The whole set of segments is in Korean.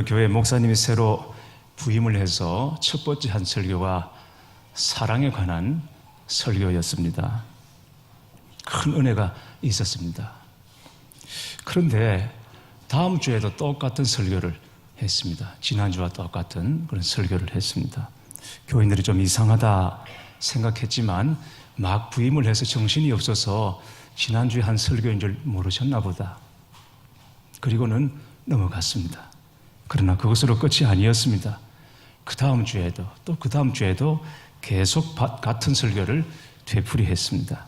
어느 교회 목사님이 새로 부임을 해서 첫 번째 한 설교가 사랑에 관한 설교였습니다. 큰 은혜가 있었습니다. 그런데 다음 주에도 똑같은 설교를 했습니다. 지난주와 똑같은 그런 설교를 했습니다. 교인들이 좀 이상하다 생각했지만 막 부임을 해서 정신이 없어서 지난주에 한 설교인 줄 모르셨나 보다. 그리고는 넘어갔습니다. 그러나 그것으로 끝이 아니었습니다. 그 다음 주에도 또 그 다음 주에도 계속 같은 설교를 되풀이했습니다.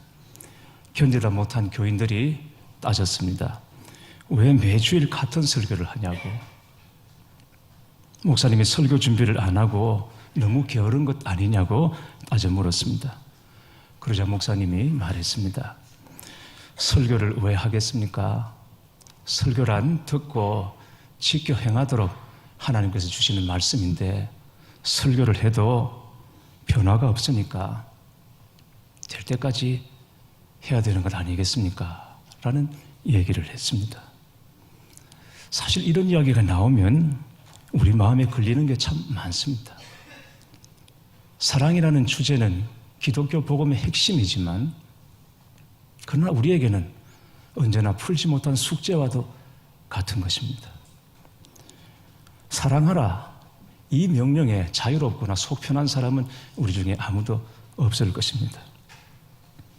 견디다 못한 교인들이 따졌습니다. 왜 매주일 같은 설교를 하냐고. 목사님이 설교 준비를 안 하고 너무 게으른 것 아니냐고 따져 물었습니다. 그러자 목사님이 말했습니다. 설교를 왜 하겠습니까? 설교란 듣고 지켜 행하도록 하나님께서 주시는 말씀인데 설교를 해도 변화가 없으니까 될 때까지 해야 되는 것 아니겠습니까? 라는 얘기를 했습니다. 사실 이런 이야기가 나오면 우리 마음에 걸리는 게 참 많습니다. 사랑이라는 주제는 기독교 복음의 핵심이지만 그러나 우리에게는 언제나 풀지 못한 숙제와도 같은 것입니다. 사랑하라. 이 명령에 자유롭거나 속 편한 사람은 우리 중에 아무도 없을 것입니다.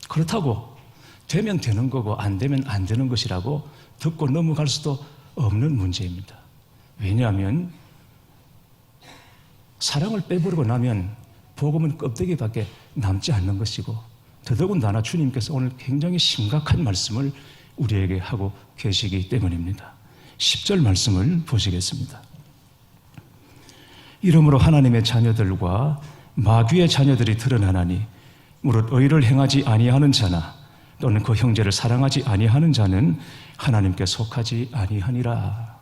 그렇다고 되면 되는 거고 안 되면 안 되는 것이라고 듣고 넘어갈 수도 없는 문제입니다. 왜냐하면 사랑을 빼버리고 나면 복음은 껍데기밖에 남지 않는 것이고 더더군다나 주님께서 오늘 굉장히 심각한 말씀을 우리에게 하고 계시기 때문입니다. 10절 말씀을 보시겠습니다. 이러므로 하나님의 자녀들과 마귀의 자녀들이 드러나나니 무릇 의를 행하지 아니하는 자나 또는 그 형제를 사랑하지 아니하는 자는 하나님께 속하지 아니하니라.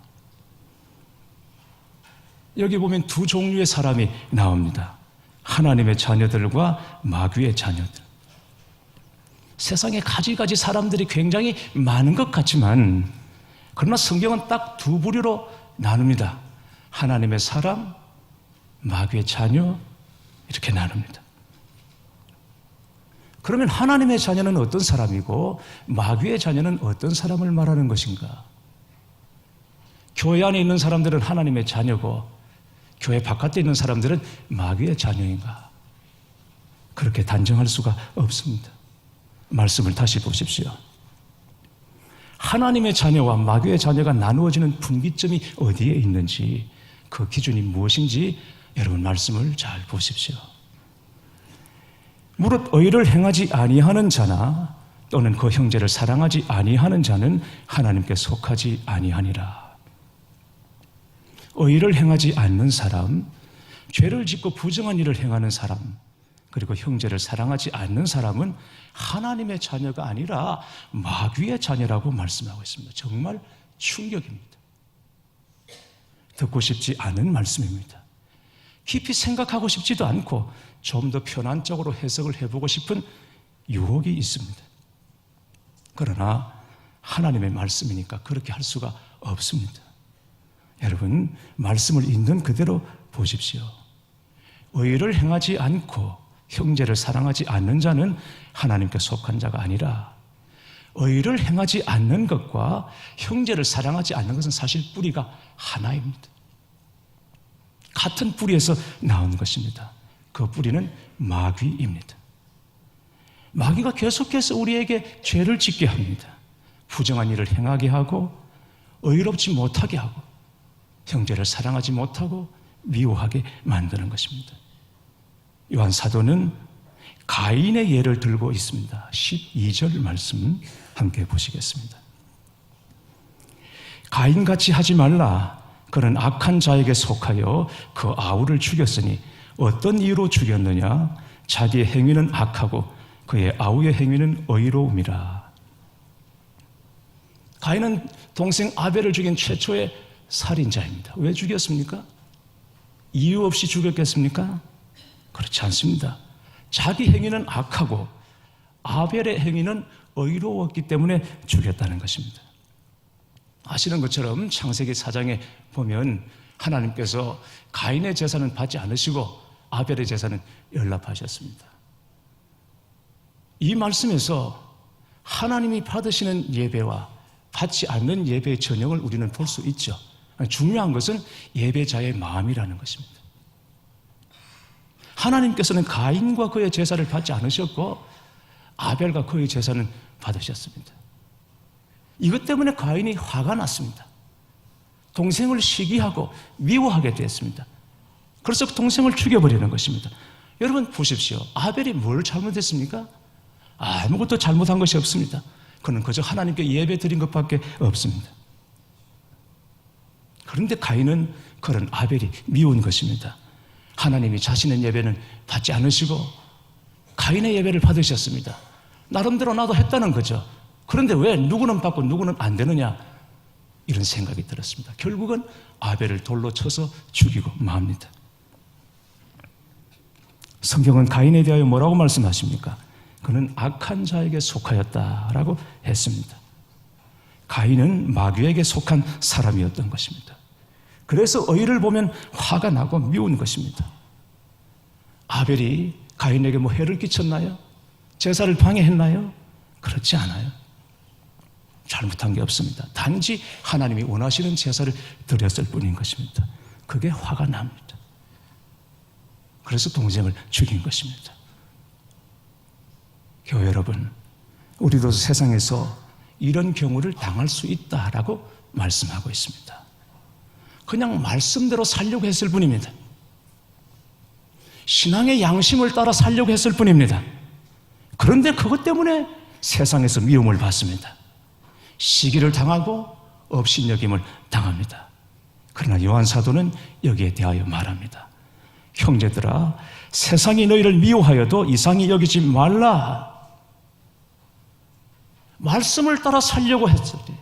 여기 보면 두 종류의 사람이 나옵니다. 하나님의 자녀들과 마귀의 자녀들. 세상에 가지가지 사람들이 굉장히 많은 것 같지만 그러나 성경은 딱 두 부류로 나눕니다. 하나님의 사람, 마귀의 자녀 이렇게 나눕니다. 그러면 하나님의 자녀는 어떤 사람이고 마귀의 자녀는 어떤 사람을 말하는 것인가? 교회 안에 있는 사람들은 하나님의 자녀고 교회 바깥에 있는 사람들은 마귀의 자녀인가? 그렇게 단정할 수가 없습니다. 말씀을 다시 보십시오. 하나님의 자녀와 마귀의 자녀가 나누어지는 분기점이 어디에 있는지 그 기준이 무엇인지 여러분 말씀을 잘 보십시오. 무릇 의를 행하지 아니하는 자나 또는 그 형제를 사랑하지 아니하는 자는 하나님께 속하지 아니하니라. 의를 행하지 않는 사람, 죄를 짓고 부정한 일을 행하는 사람, 그리고 형제를 사랑하지 않는 사람은 하나님의 자녀가 아니라 마귀의 자녀라고 말씀하고 있습니다. 정말 충격입니다. 듣고 싶지 않은 말씀입니다. 깊이 생각하고 싶지도 않고 좀 더 편안적으로 해석을 해보고 싶은 유혹이 있습니다. 그러나 하나님의 말씀이니까 그렇게 할 수가 없습니다. 여러분, 말씀을 있는 그대로 보십시오. 의를 행하지 않고 형제를 사랑하지 않는 자는 하나님께 속한 자가 아니라 의를 행하지 않는 것과 형제를 사랑하지 않는 것은 사실 뿌리가 하나입니다. 같은 뿌리에서 나온 것입니다. 그 뿌리는 마귀입니다. 마귀가 계속해서 우리에게 죄를 짓게 합니다. 부정한 일을 행하게 하고 의롭지 못하게 하고 형제를 사랑하지 못하고 미워하게 만드는 것입니다. 요한 사도는 가인의 예를 들고 있습니다. 12절 말씀 함께 보시겠습니다. 가인같이 하지 말라. 그는 악한 자에게 속하여 그 아우를 죽였으니 어떤 이유로 죽였느냐? 자기의 행위는 악하고 그의 아우의 행위는 의로움이라. 가인은 동생 아벨을 죽인 최초의 살인자입니다. 왜 죽였습니까? 이유 없이 죽였겠습니까? 그렇지 않습니다. 자기 행위는 악하고 아벨의 행위는 의로웠기 때문에 죽였다는 것입니다. 아시는 것처럼 창세기 4장에 보면 하나님께서 가인의 제사는 받지 않으시고 아벨의 제사는 연락하셨습니다. 이 말씀에서 하나님이 받으시는 예배와 받지 않는 예배의 전형을 우리는 볼 수 있죠. 중요한 것은 예배자의 마음이라는 것입니다. 하나님께서는 가인과 그의 제사를 받지 않으셨고 아벨과 그의 제사는 받으셨습니다. 이것 때문에 가인이 화가 났습니다. 동생을 시기하고 미워하게 됐습니다. 그래서 동생을 죽여버리는 것입니다. 여러분 보십시오. 아벨이 뭘 잘못했습니까? 아무것도 잘못한 것이 없습니다. 그는 그저 하나님께 예배 드린 것밖에 없습니다. 그런데 가인은 그런 아벨이 미운 것입니다. 하나님이 자신의 예배는 받지 않으시고 가인의 예배를 받으셨습니다. 나름대로 나도 했다는 거죠. 그런데 왜 누구는 받고 누구는 안 되느냐, 이런 생각이 들었습니다. 결국은 아벨을 돌로 쳐서 죽이고 맙니다. 성경은 가인에 대하여 뭐라고 말씀하십니까? 그는 악한 자에게 속하였다라고 했습니다. 가인은 마귀에게 속한 사람이었던 것입니다. 그래서 의를 보면 화가 나고 미운 것입니다. 아벨이 가인에게 뭐 해를 끼쳤나요? 제사를 방해했나요? 그렇지 않아요. 잘못한 게 없습니다. 단지 하나님이 원하시는 제사를 드렸을 뿐인 것입니다. 그게 화가 납니다. 그래서 동생을 죽인 것입니다. 교회 여러분, 우리도 세상에서 이런 경우를 당할 수 있다라고 말씀하고 있습니다. 그냥 말씀대로 살려고 했을 뿐입니다. 신앙의 양심을 따라 살려고 했을 뿐입니다. 그런데 그것 때문에 세상에서 미움을 받습니다. 시기를 당하고 업신여김을 당합니다. 그러나 요한 사도는 여기에 대하여 말합니다. 형제들아, 세상이 너희를 미워하여도 이상히 여기지 말라. 말씀을 따라 살려고 했을 때,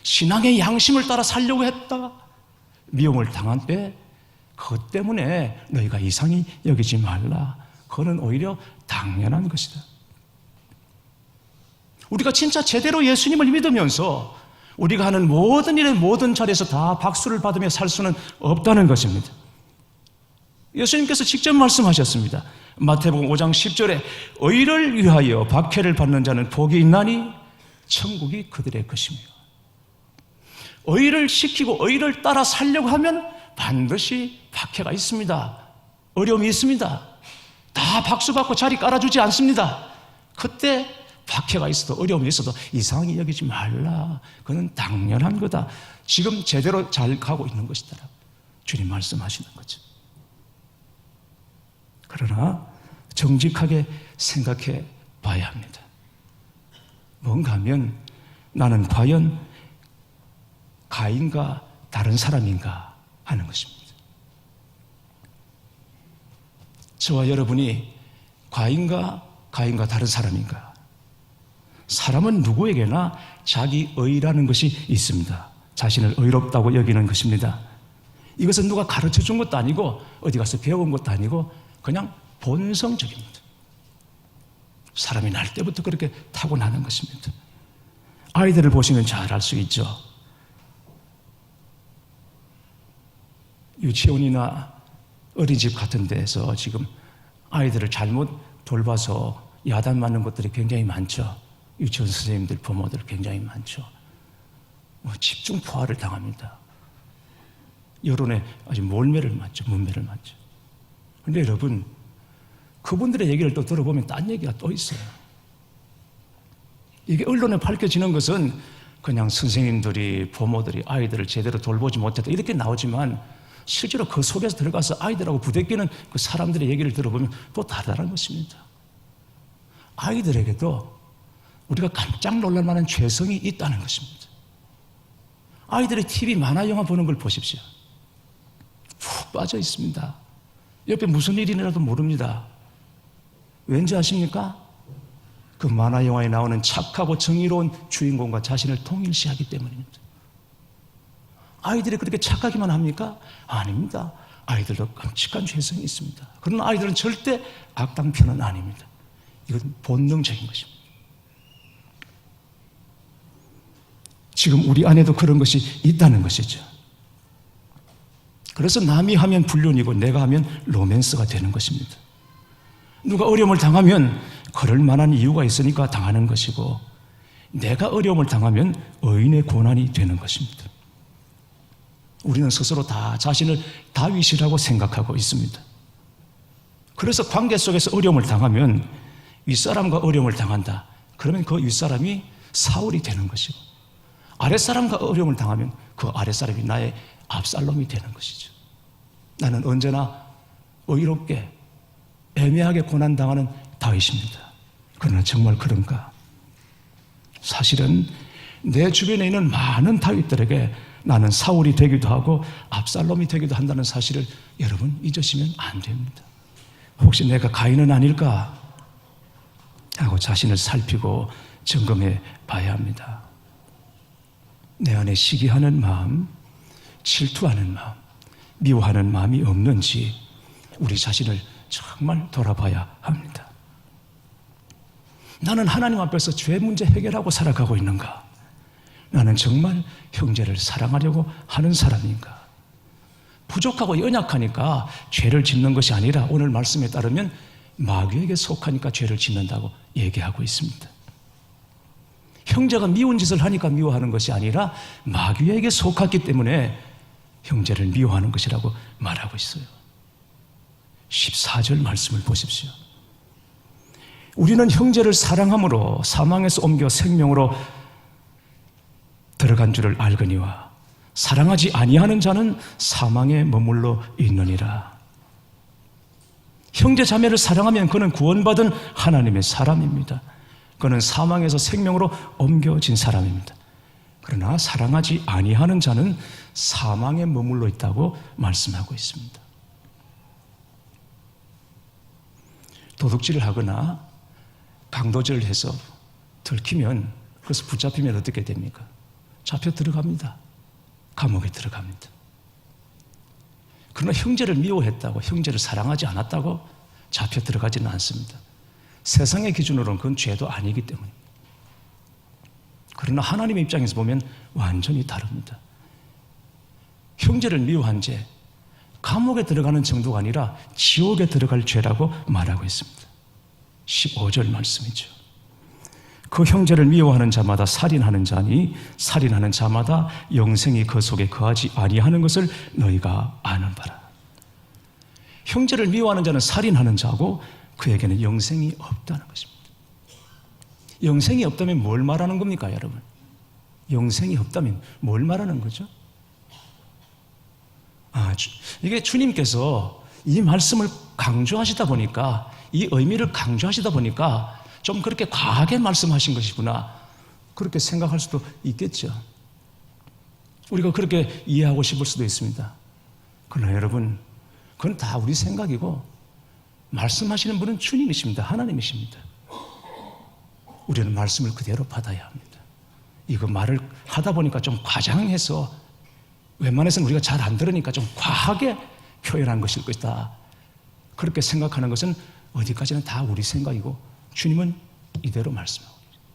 신앙의 양심을 따라 살려고 했다가 미움을 당한 때, 그것 때문에 너희가 이상히 여기지 말라. 그거는 오히려 당연한 것이다. 우리가 진짜 제대로 예수님을 믿으면서 우리가 하는 모든 일에 모든 자리에서 다 박수를 받으며 살 수는 없다는 것입니다. 예수님께서 직접 말씀하셨습니다. 마태복음 5장 10절에 의를 위하여 박해를 받는 자는 복이 있나니 천국이 그들의 것이며, 의를 시키고 의를 따라 살려고 하면 반드시 박해가 있습니다. 어려움이 있습니다. 다 박수받고 자리 깔아주지 않습니다. 그때 박해가 있어도 어려움이 있어도 이상히 여기지 말라. 그건 당연한 거다. 지금 제대로 잘 가고 있는 것이다. 주님 말씀하시는 거죠. 그러나 정직하게 생각해 봐야 합니다. 뭔가 하면 나는 과연 가인과 다른 사람인가 하는 것입니다. 저와 여러분이 가인과 다른 사람인가? 사람은 누구에게나 자기 의라는 것이 있습니다. 자신을 의롭다고 여기는 것입니다. 이것은 누가 가르쳐 준 것도 아니고 어디 가서 배운 것도 아니고 그냥 본성적입니다. 사람이 날 때부터 그렇게 타고나는 것입니다. 아이들을 보시면 잘 알 수 있죠. 유치원이나 어린이집 같은 데서 지금 아이들을 잘못 돌봐서 야단 맞는 것들이 굉장히 많죠. 유치원 선생님들, 부모들 굉장히 많죠. 집중 포화를 당합니다. 여론에 아주 몰매를 맞죠. 문매를 맞죠. 그런데 여러분, 그분들의 얘기를 또 들어보면 딴 얘기가 또 있어요. 이게 언론에 밝혀지는 것은 그냥 선생님들이, 부모들이 아이들을 제대로 돌보지 못했다 이렇게 나오지만 실제로 그 속에서 들어가서 아이들하고 부대끼는 그 사람들의 얘기를 들어보면 또 다르다는 것입니다. 아이들에게도 우리가 깜짝 놀랄 만한 죄성이 있다는 것입니다. 아이들이 TV 만화 영화 보는 걸 보십시오. 푹 빠져 있습니다. 옆에 무슨 일이 일어나도 모릅니다. 왠지 아십니까? 그 만화 영화에 나오는 착하고 정의로운 주인공과 자신을 동일시하기 때문입니다. 아이들이 그렇게 착하기만 합니까? 아닙니다. 아이들도 끔찍한 죄성이 있습니다. 그러나 아이들은 절대 악당 편은 아닙니다. 이건 본능적인 것입니다. 지금 우리 안에도 그런 것이 있다는 것이죠. 그래서 남이 하면 불륜이고 내가 하면 로맨스가 되는 것입니다. 누가 어려움을 당하면 그럴 만한 이유가 있으니까 당하는 것이고, 내가 어려움을 당하면 의인의 고난이 되는 것입니다. 우리는 스스로 다 자신을 다윗이라고 생각하고 있습니다. 그래서 관계 속에서 어려움을 당하면 윗사람과 어려움을 당한다. 그러면 그 윗사람이 사울이 되는 것이고, 아랫사람과 어려움을 당하면 그 아랫사람이 나의 압살롬이 되는 것이죠. 나는 언제나 의롭게 애매하게 고난당하는 다윗입니다. 그러나 정말 그런가? 사실은 내 주변에 있는 많은 다윗들에게 나는 사울이 되기도 하고 압살롬이 되기도 한다는 사실을 여러분 잊으시면 안 됩니다. 혹시 내가 가인은 아닐까 하고 자신을 살피고 점검해 봐야 합니다. 내 안에 시기하는 마음, 질투하는 마음, 미워하는 마음이 없는지 우리 자신을 정말 돌아봐야 합니다. 나는 하나님 앞에서 죄 문제 해결하고 살아가고 있는가? 나는 정말 형제를 사랑하려고 하는 사람인가? 부족하고 연약하니까 죄를 짓는 것이 아니라 오늘 말씀에 따르면 마귀에게 속하니까 죄를 짓는다고 얘기하고 있습니다. 형제가 미운 짓을 하니까 미워하는 것이 아니라 마귀에게 속았기 때문에 형제를 미워하는 것이라고 말하고 있어요. 14절 말씀을 보십시오. 우리는 형제를 사랑함으로 사망에서 옮겨 생명으로 들어간 줄을 알거니와 사랑하지 아니하는 자는 사망에 머물러 있느니라. 형제 자매를 사랑하면 그는 구원받은 하나님의 사람입니다. 그는 사망에서 생명으로 옮겨진 사람입니다. 그러나 사랑하지 아니하는 자는 사망에 머물러 있다고 말씀하고 있습니다. 도둑질을 하거나 강도질을 해서 들키면, 그래서 붙잡히면 어떻게 됩니까? 잡혀 들어갑니다. 감옥에 들어갑니다. 그러나 형제를 미워했다고, 형제를 사랑하지 않았다고 잡혀 들어가지는 않습니다. 세상의 기준으로는 그건 죄도 아니기 때문입니다. 그러나 하나님의 입장에서 보면 완전히 다릅니다. 형제를 미워한 죄, 감옥에 들어가는 정도가 아니라 지옥에 들어갈 죄라고 말하고 있습니다. 15절 말씀이죠. 그 형제를 미워하는 자마다 살인하는 자니 살인하는 자마다 영생이 그 속에 거하지 아니하는 것을 너희가 아는 바라. 형제를 미워하는 자는 살인하는 자고 그에게는 영생이 없다는 것입니다. 영생이 없다면 뭘 말하는 겁니까, 여러분? 영생이 없다면 뭘 말하는 거죠? 이게 주님께서 이 말씀을 강조하시다 보니까, 이 의미를 강조하시다 보니까 좀 그렇게 과하게 말씀하신 것이구나, 그렇게 생각할 수도 있겠죠. 우리가 그렇게 이해하고 싶을 수도 있습니다. 그러나 여러분, 그건 다 우리 생각이고 말씀하시는 분은 주님이십니다. 하나님이십니다. 우리는 말씀을 그대로 받아야 합니다. 이거 말을 하다 보니까 좀 과장해서 웬만해서는 우리가 잘 안 들으니까 좀 과하게 표현한 것일 것이다, 그렇게 생각하는 것은 어디까지는 다 우리 생각이고 주님은 이대로 말씀하고 계십니다.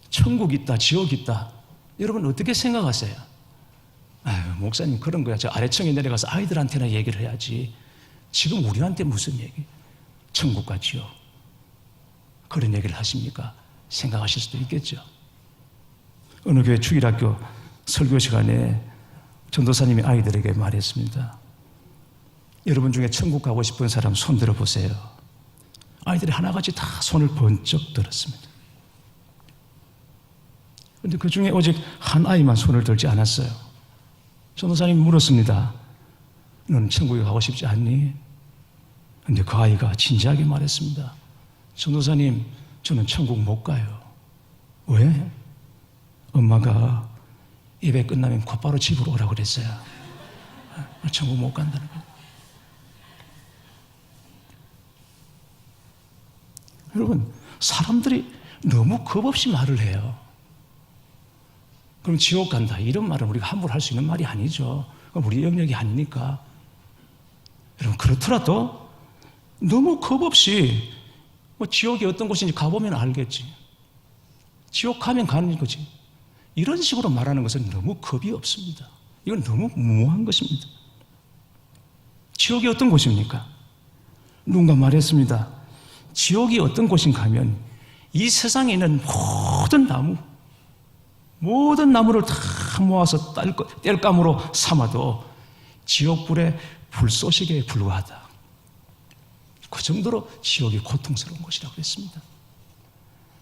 천국 있다, 지옥 있다, 여러분 어떻게 생각하세요? 목사님 그런 거야, 저 아래층에 내려가서 아이들한테나 얘기를 해야지, 지금 우리한테 무슨 얘기? 천국과 지옥, 그런 얘기를 하십니까? 생각하실 수도 있겠죠. 어느 교회 주일학교 설교 시간에 전도사님이 아이들에게 말했습니다. 여러분 중에 천국 가고 싶은 사람 손 들어보세요. 아이들이 하나같이 다 손을 번쩍 들었습니다. 그런데 그 중에 오직 한 아이만 손을 들지 않았어요. 전도사님이 물었습니다. 너는 천국에 가고 싶지 않니? 그런데 그 아이가 진지하게 말했습니다. 전도사님, 저는 천국 못 가요. 왜? 엄마가 예배 끝나면 곧바로 집으로 오라고 그랬어요. 천국 못 간다는 거예요. 여러분, 사람들이 너무 겁없이 말을 해요. 그럼 지옥 간다, 이런 말은 우리가 함부로 할 수 있는 말이 아니죠. 우리 영역이 아니니까. 여러분, 그렇더라도 너무 겁없이 지옥이 어떤 곳인지 가보면 알겠지, 지옥 가면 가는 거지, 이런 식으로 말하는 것은 너무 겁이 없습니다. 이건 너무 무모한 것입니다. 지옥이 어떤 곳입니까? 누군가 말했습니다. 지옥이 어떤 곳인가 하면 이 세상에 있는 모든 나무를 다 모아서 땔감으로 삼아도 지옥불의 불쏘시개에 불과하다. 그 정도로 지옥이 고통스러운 곳이라고 했습니다.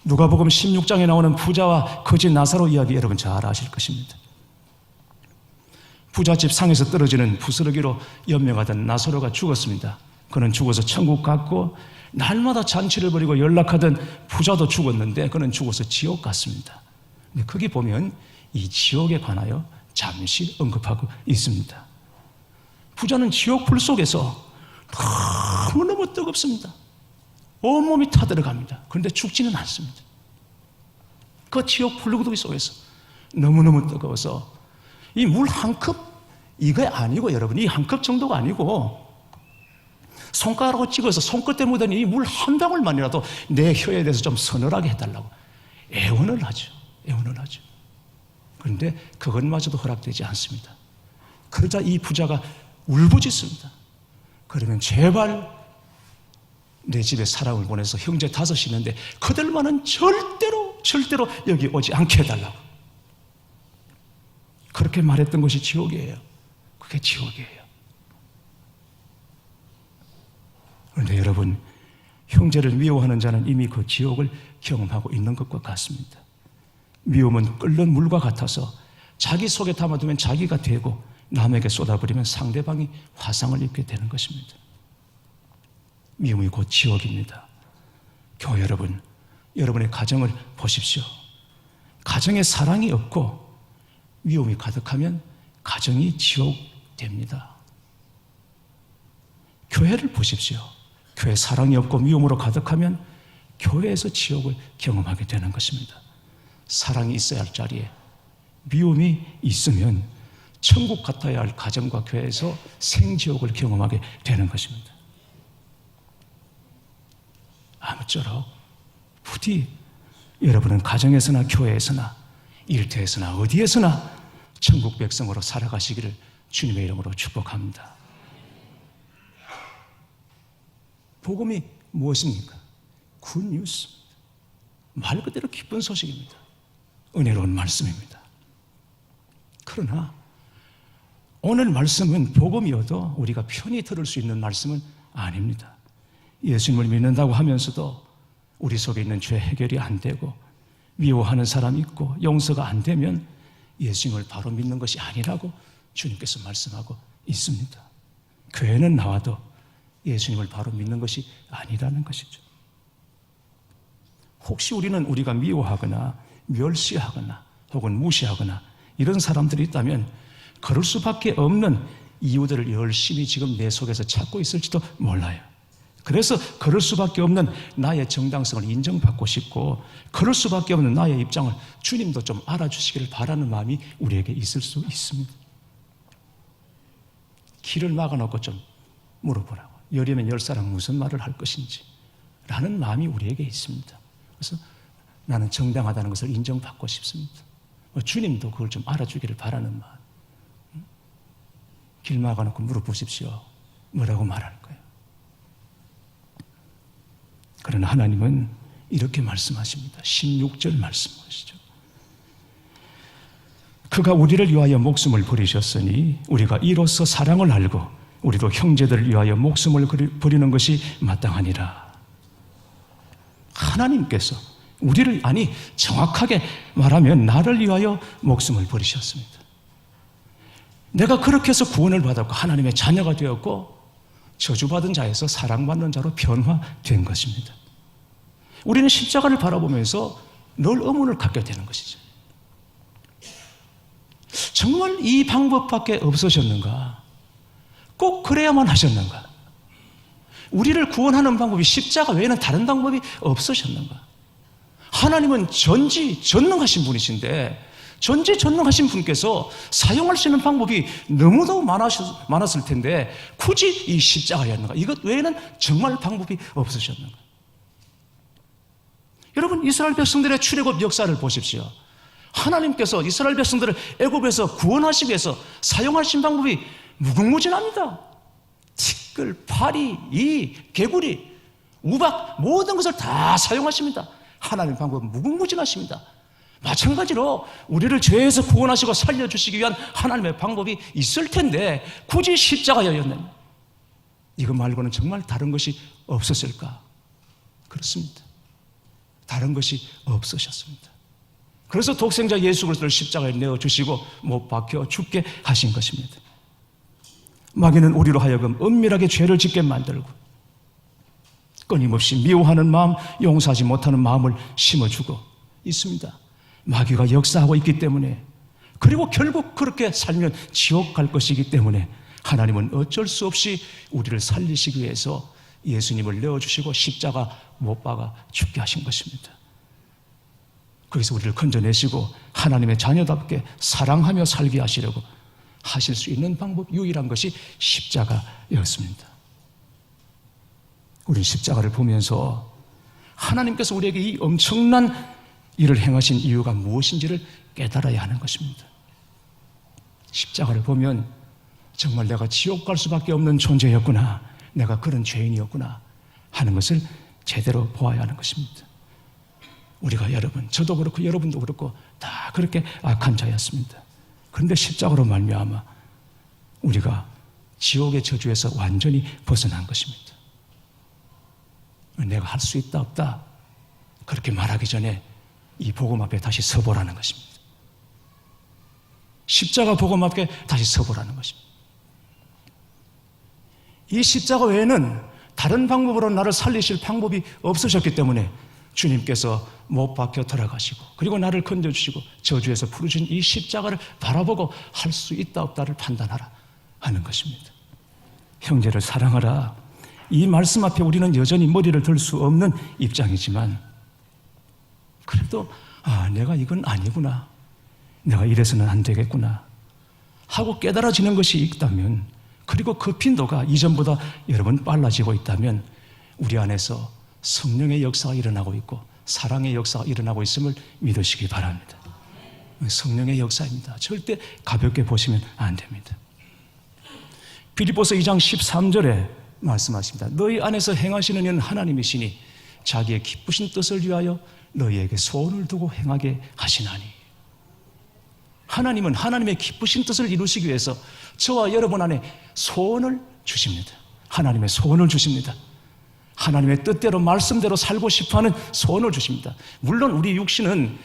누가복음 16장에 나오는 부자와 거지 나사로 이야기 여러분 잘 아실 것입니다. 부잣집 상에서 떨어지는 부스러기로 연명하던 나사로가 죽었습니다. 그는 죽어서 천국 갔고 날마다 잔치를 벌이고 연락하던 부자도 죽었는데 그는 죽어서 지옥 갔습니다. 근데 거기 보면 이 지옥에 관하여 잠시 언급하고 있습니다. 부자는 지옥 불 속에서 너무너무 뜨겁습니다. 온몸이 타들어갑니다. 그런데 죽지는 않습니다. 그 지옥 불구덩이 속에서 너무너무 뜨거워서 이 물 한 컵, 이거 아니고 여러분, 이 한 컵 정도가 아니고 손가락으로 찍어서 손끝에 묻은 이 물 한 방울만이라도 내 혀에 대해서 좀 서늘하게 해달라고 애원을 하죠. 그런데 그것마저도 허락되지 않습니다. 그러자 이 부자가 울부짖습니다. 그러면 제발 내 집에 사람을 보내서 형제 5이 있는데 그들만은 절대로 여기 오지 않게 해달라고. 그렇게 말했던 것이 지옥이에요. 그게 지옥이에요. 그런데 여러분, 형제를 미워하는 자는 이미 그 지옥을 경험하고 있는 것과 같습니다. 미움은 끓는 물과 같아서 자기 속에 담아두면 자기가 되고 남에게 쏟아버리면 상대방이 화상을 입게 되는 것입니다. 미움이 곧 지옥입니다. 교회 여러분, 여러분의 가정을 보십시오. 가정에 사랑이 없고 미움이 가득하면 가정이 지옥됩니다. 교회를 보십시오. 교회 사랑이 없고 미움으로 가득하면 교회에서 지옥을 경험하게 되는 것입니다. 사랑이 있어야 할 자리에 미움이 있으면 천국 같아야 할 가정과 교회에서 생지옥을 경험하게 되는 것입니다. 아무쪼록 부디 여러분은 가정에서나 교회에서나 일터에서나 어디에서나 천국 백성으로 살아가시기를 주님의 이름으로 축복합니다. 복음이 무엇입니까? 굿뉴스. 말 그대로 기쁜 소식입니다. 은혜로운 말씀입니다. 그러나 오늘 말씀은 복음이어도 우리가 편히 들을 수 있는 말씀은 아닙니다. 예수님을 믿는다고 하면서도 우리 속에 있는 죄 해결이 안 되고 미워하는 사람이 있고 용서가 안 되면 예수님을 바로 믿는 것이 아니라고 주님께서 말씀하고 있습니다. 교회는 나와도 예수님을 바로 믿는 것이 아니라는 것이죠. 혹시 우리가 미워하거나 멸시하거나 혹은 무시하거나 이런 사람들이 있다면 그럴 수밖에 없는 이유들을 열심히 지금 내 속에서 찾고 있을지도 몰라요. 그래서 그럴 수밖에 없는 나의 정당성을 인정받고 싶고 그럴 수밖에 없는 나의 입장을 주님도 좀 알아주시기를 바라는 마음이 우리에게 있을 수 있습니다. 길을 막아놓고 좀 물어보라고. 열이면 10사람 무슨 말을 할 것인지 라는 마음이 우리에게 있습니다. 그래서 나는 정당하다는 것을 인정받고 싶습니다. 주님도 그걸 좀 알아주기를 바라는 마음. 길 막아놓고 물어보십시오. 뭐라고 말할 거예요? 그러나 하나님은 이렇게 말씀하십니다. 16절 말씀하시죠. 그가 우리를 위하여 목숨을 버리셨으니 우리가 이로써 사랑을 알고 우리도 형제들을 위하여 목숨을 버리는 것이 마땅하니라. 하나님께서 우리를, 정확하게 말하면 나를 위하여 목숨을 버리셨습니다. 내가 그렇게 해서 구원을 받았고 하나님의 자녀가 되었고 저주받은 자에서 사랑받는 자로 변화된 것입니다. 우리는 십자가를 바라보면서 늘 의문을 갖게 되는 것이죠. 정말 이 방법밖에 없으셨는가? 꼭 그래야만 하셨는가? 우리를 구원하는 방법이 십자가 외에는 다른 방법이 없으셨는가? 하나님은 전지전능하신 분이신데 전지전능하신 분께서 사용할 수 있는 방법이 너무도 많았을 텐데 굳이 이 십자가였는가? 이것 외에는 정말 방법이 없으셨는가? 여러분, 이스라엘 백성들의 출애굽 역사를 보십시오. 하나님께서 이스라엘 백성들을 애굽에서 구원하시기 위해서 사용하신 방법이 무궁무진합니다. 티끌, 파리, 이, 개구리, 우박 모든 것을 다 사용하십니다. 하나님 방법은 무궁무진하십니다. 마찬가지로 우리를 죄에서 구원하시고 살려주시기 위한 하나님의 방법이 있을 텐데 굳이 십자가였냐면 이거 말고는 정말 다른 것이 없었을까? 그렇습니다. 다른 것이 없으셨습니다. 그래서 독생자 예수 그리스도를 십자가에 내어주시고 못 박혀 죽게 하신 것입니다. 마귀는 우리로 하여금 은밀하게 죄를 짓게 만들고 끊임없이 미워하는 마음, 용서하지 못하는 마음을 심어주고 있습니다. 마귀가 역사하고 있기 때문에, 그리고 결국 그렇게 살면 지옥 갈 것이기 때문에 하나님은 어쩔 수 없이 우리를 살리시기 위해서 예수님을 내어주시고 십자가 못 박아 죽게 하신 것입니다. 거기서 우리를 건져내시고 하나님의 자녀답게 사랑하며 살게 하시려고 하실 수 있는 방법, 유일한 것이 십자가였습니다. 우리는 십자가를 보면서 하나님께서 우리에게 이 엄청난 일을 행하신 이유가 무엇인지를 깨달아야 하는 것입니다. 십자가를 보면 정말 내가 지옥 갈 수밖에 없는 존재였구나, 내가 그런 죄인이었구나 하는 것을 제대로 보아야 하는 것입니다. 우리가 여러분, 저도 그렇고 여러분도 그렇고 다 그렇게 악한 자였습니다. 그런데 십자가로 말미암아 우리가 지옥의 저주에서 완전히 벗어난 것입니다. 내가 할 수 있다 없다 그렇게 말하기 전에 이 복음 앞에 다시 서보라는 것입니다. 십자가 복음 앞에 다시 서보라는 것입니다. 이 십자가 외에는 다른 방법으로 나를 살리실 방법이 없으셨기 때문에 주님께서 못 박혀 돌아가시고 그리고 나를 건져주시고 저주에서 풀어준 이 십자가를 바라보고 할 수 있다 없다를 판단하라 하는 것입니다. 형제를 사랑하라, 이 말씀 앞에 우리는 여전히 머리를 들 수 없는 입장이지만 그래도 내가 이건 아니구나, 내가 이래서는 안 되겠구나 하고 깨달아지는 것이 있다면, 그리고 그 빈도가 이전보다 여러 번 빨라지고 있다면 우리 안에서 성령의 역사가 일어나고 있고 사랑의 역사가 일어나고 있음을 믿으시기 바랍니다. 성령의 역사입니다. 절대 가볍게 보시면 안 됩니다. 빌립보서 2장 13절에 말씀하십니다. 너희 안에서 행하시는 이는 하나님이시니 자기의 기쁘신 뜻을 위하여 너희에게 소원을 두고 행하게 하시나니. 하나님은 하나님의 기쁘신 뜻을 이루시기 위해서 저와 여러분 안에 소원을 주십니다. 하나님의 소원을 주십니다. 하나님의 뜻대로 말씀대로 살고 싶어하는 소원을 주십니다. 물론 우리 육신은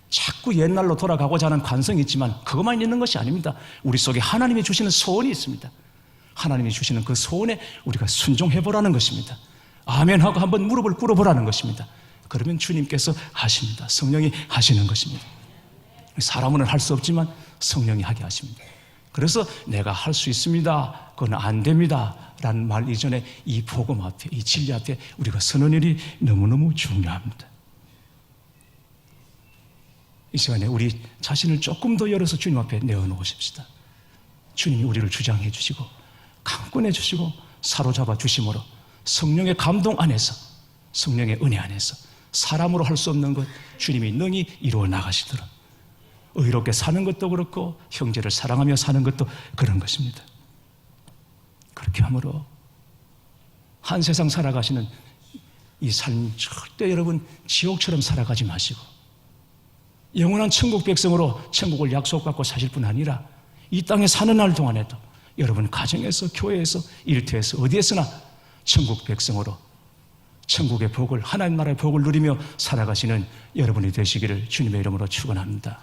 자꾸 옛날로 돌아가고자 하는 관성이 있지만 그것만 있는 것이 아닙니다. 우리 속에 하나님이 주시는 소원이 있습니다. 하나님이 주시는 그 소원에 우리가 순종해보라는 것입니다. 아멘 하고 한번 무릎을 꿇어보라는 것입니다. 그러면 주님께서 하십니다. 성령이 하시는 것입니다. 사람은 할 수 없지만 성령이 하게 하십니다. 그래서 내가 할 수 있습니다, 그건 안 됩니다 라는 말 이전에 이 복음 앞에, 이 진리 앞에 우리가 서는 일이 너무너무 중요합니다. 이 시간에 우리 자신을 조금 더 열어서 주님 앞에 내어놓으십시다. 주님이 우리를 주장해 주시고 강권해 주시고 사로잡아 주심으로 성령의 감동 안에서, 성령의 은혜 안에서 사람으로 할 수 없는 것 주님이 능히 이루어 나가시도록, 의롭게 사는 것도 그렇고 형제를 사랑하며 사는 것도 그런 것입니다. 그렇게 함으로 한 세상 살아가시는 이 삶 절대 여러분 지옥처럼 살아가지 마시고 영원한 천국 백성으로 천국을 약속받고 사실 뿐 아니라 이 땅에 사는 날 동안에도 여러분 가정에서, 교회에서, 일터에서, 어디에서나 천국 백성으로 천국의 복을, 하나님 나라의 복을 누리며 살아가시는 여러분이 되시기를 주님의 이름으로 축원합니다.